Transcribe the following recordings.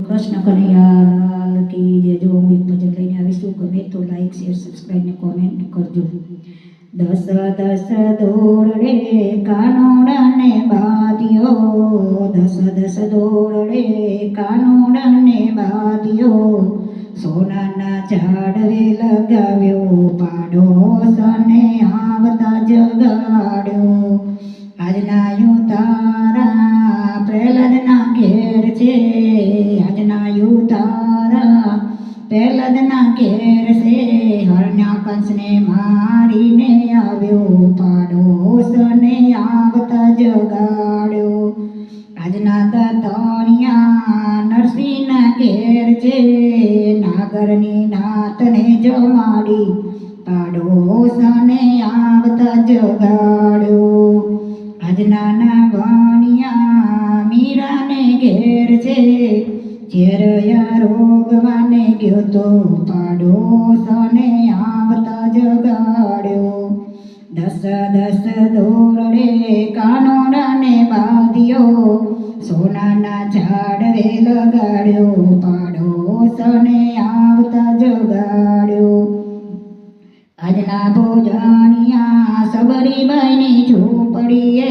કૃષ્ણ કનૈયા લાલ કી જય। જો હું એક ભજન લઈને આવીશું, ગમે તો લાઈક શેર સબસ્ક્રાઈબ ને કોમેન્ટ કરજો। દસ દસ દોરડે કાનોડાને બાંધ્યો, દસ દસ દોરડે કાનોડાને બાંધ્યો, સોનાના ઝાડવે લગાવ્યો પાડોશને આવતા જગાડ્યો। આજના યુતારા પ્રહલાદના ઘેર છે, આજના યુતારા પ્રહલાદના ઘેર છે, હરણ્યા કંસને મારીને આવ્યો પાડોશને આવતા જગાડ્યો। આજના દાતણિયા નરસિંહના ઘેર છે, નાગરની નાતને જમાડી પાડોશને આવતા જગાડ્યો। આજના નાગણિયા મીરાને ઘેર છે, ઝેરયા રોગવાને ગયો તો પાડોશને આવતા જગાડ્યો। દસ દસ દોરડે કાનોડાને બાંધ્યો, સોનાના ઝાડવે લગાડ્યો પાડોશને આવતા જગાડ્યો। આજના ભોજનિયા સબરીબાઈની ઝૂંપડીએ,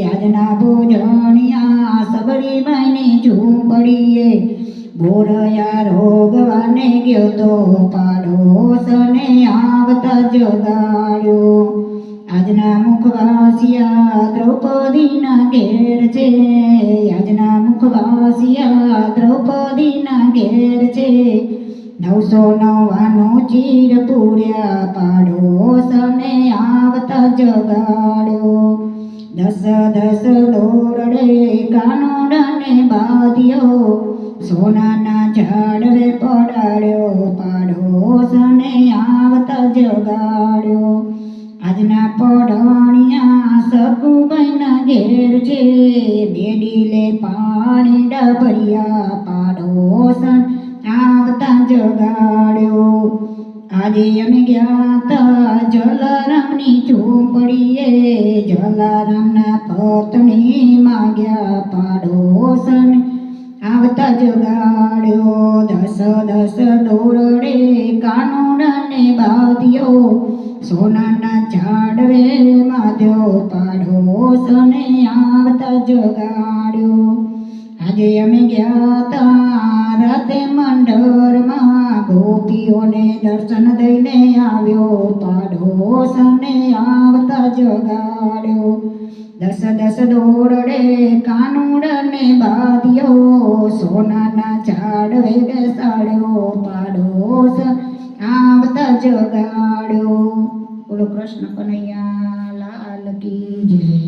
આજના ભોજનિયા સબરીબાઈની ઝૂંપડીએ, બોરયા રોગવાને ગયો તો પાડોશને આવતા જગાડ્યો। આજના મુખવાસિયા દ્રૌપદીના ઘેર છે, આજના મુખવાસિયા દ્રૌપદીના ઘેર છે, 999 ચીર પૂર્યા પાડોશને આવતા જગાડ્યો। દસ દસ દોરડે કાનોડાને બાંધ્યો, સોનાના ઝાડવે પડાડ્યો પાડોશને આવતા જગાડ્યો। આજના પડણિયા સગુબાઈના ઘેર છે, બેડીલે પાણી ડભર્યા પાડોશને આવતા જગાડ્યો। આજે અમે ગયા તા જલારામની ઝૂંપડીએ, જલારામના પત્ની માગ્યા પાડોશને આવતા જગાડ્યો। દસ દસ દોરડે કાનોડાને બાંધ્યો, સોનાના ઝાડવે બાંધ્યો પાડોશને આવતા જગાડ્યો। આજે અમે ગયા તા રાતે મંડળમાં, ગોપીઓને દર્શન દઈને આવ્યો પાડોશને આવતા જગાડ્યો। દસ દસ દોરડે કાનોડાને બાંધ્યો, સોનાના ઝાડવે બેસાડ્યો પાડોશ આવતા જગાડ્યો। બોલો કૃષ્ણ કનૈયા લાલ કી જય।